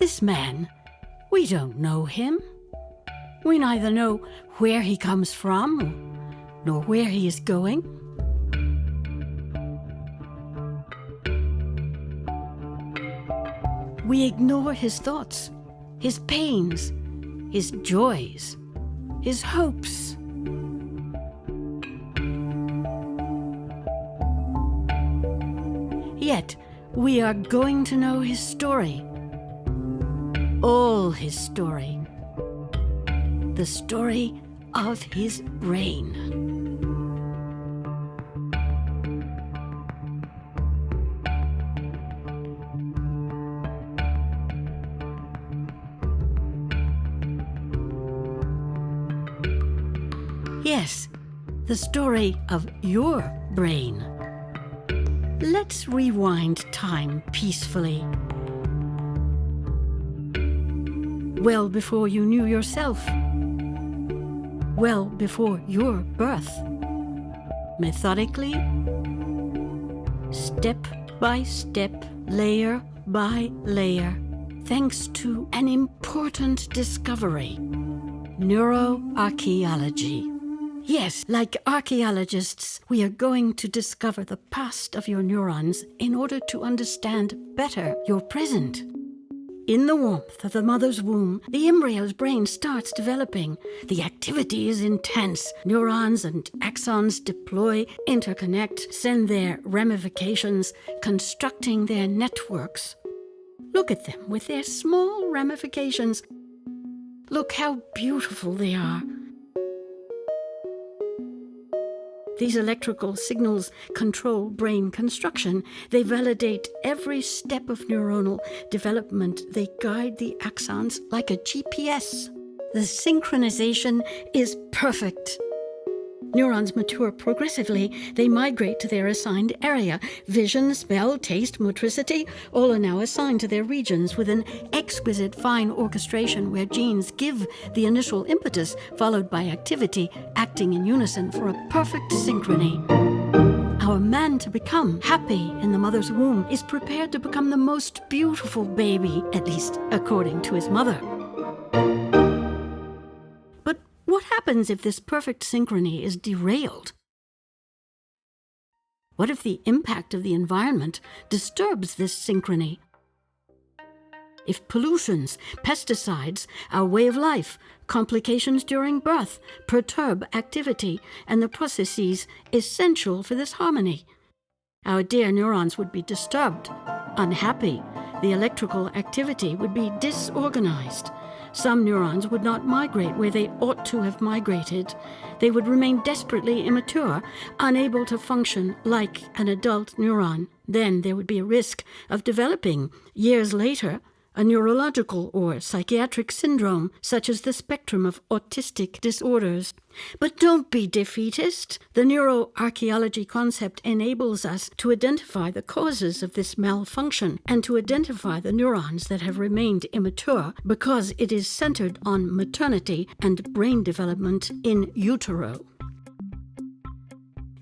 This man, we don't know him. We neither know where he comes from, nor where he is going. We ignore his thoughts, his pains, his joys, his hopes. Yet, we are going to know his story. All his story. The story of his brain. Yes, the story of your brain. Let's rewind time peacefully. Well before you knew yourself. Well before your birth. Methodically, step by step, layer by layer, thanks to an important discovery: neuroarchaeology. Yes, like archaeologists, we are going to discover the past of your neurons in order to understand better your present. In the warmth of the mother's womb, the embryo's brain starts developing. The activity is intense. Neurons and axons deploy, interconnect, send their ramifications, constructing their networks. Look at them with their small ramifications. Look how beautiful they are. These electrical signals control brain construction. They validate every step of neuronal development. They guide the axons like a GPS. The synchronization is perfect. Neurons mature progressively. They migrate to their assigned area. Vision, smell, taste, motricity, all are now assigned to their regions with an exquisite fine orchestration where genes give the initial impetus, followed by activity, acting in unison for a perfect synchrony. Our man to become happy in the mother's womb is prepared to become the most beautiful baby, at least according to his mother. What happens if this perfect synchrony is derailed? What if the impact of the environment disturbs this synchrony? If pollutions, pesticides, our way of life, complications during birth perturb activity and the processes essential for this harmony, our dear neurons would be disturbed, unhappy. The electrical activity would be disorganized. Some neurons would not migrate where they ought to have migrated. They would remain desperately immature, unable to function like an adult neuron. Then there would be a risk of developing, years later, a neurological or psychiatric syndrome, such as the spectrum of autistic disorders. But don't be defeatist. The neuroarchaeology concept enables us to identify the causes of this malfunction and to identify the neurons that have remained immature because it is centered on maternity and brain development in utero.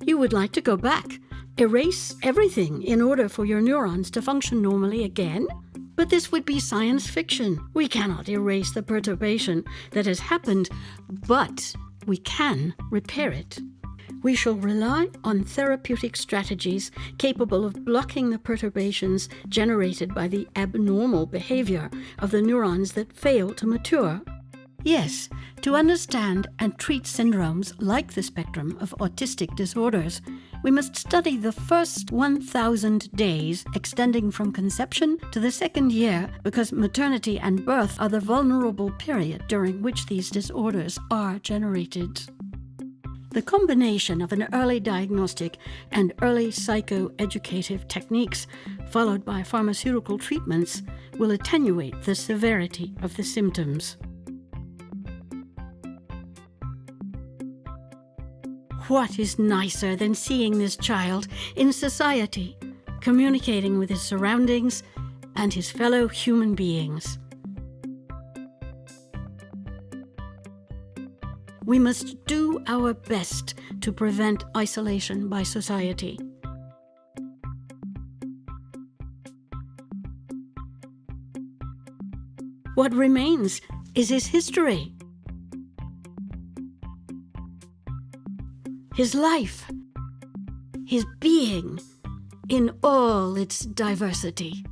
You would like to go back, erase everything in order for your neurons to function normally again? But this would be science fiction. We cannot erase the perturbation that has happened, but we can repair it. We shall rely on therapeutic strategies capable of blocking the perturbations generated by the abnormal behavior of the neurons that fail to mature. Yes, to understand and treat syndromes like the spectrum of autistic disorders, we must study the first 1,000 days extending from conception to the second year, because maternity and birth are the vulnerable period during which these disorders are generated. The combination of an early diagnostic and early psychoeducative techniques, followed by pharmaceutical treatments, will attenuate the severity of the symptoms. What is nicer than seeing this child in society, communicating with his surroundings and his fellow human beings? We must do our best to prevent isolation by society. What remains is his history, his life, his being in all its diversity.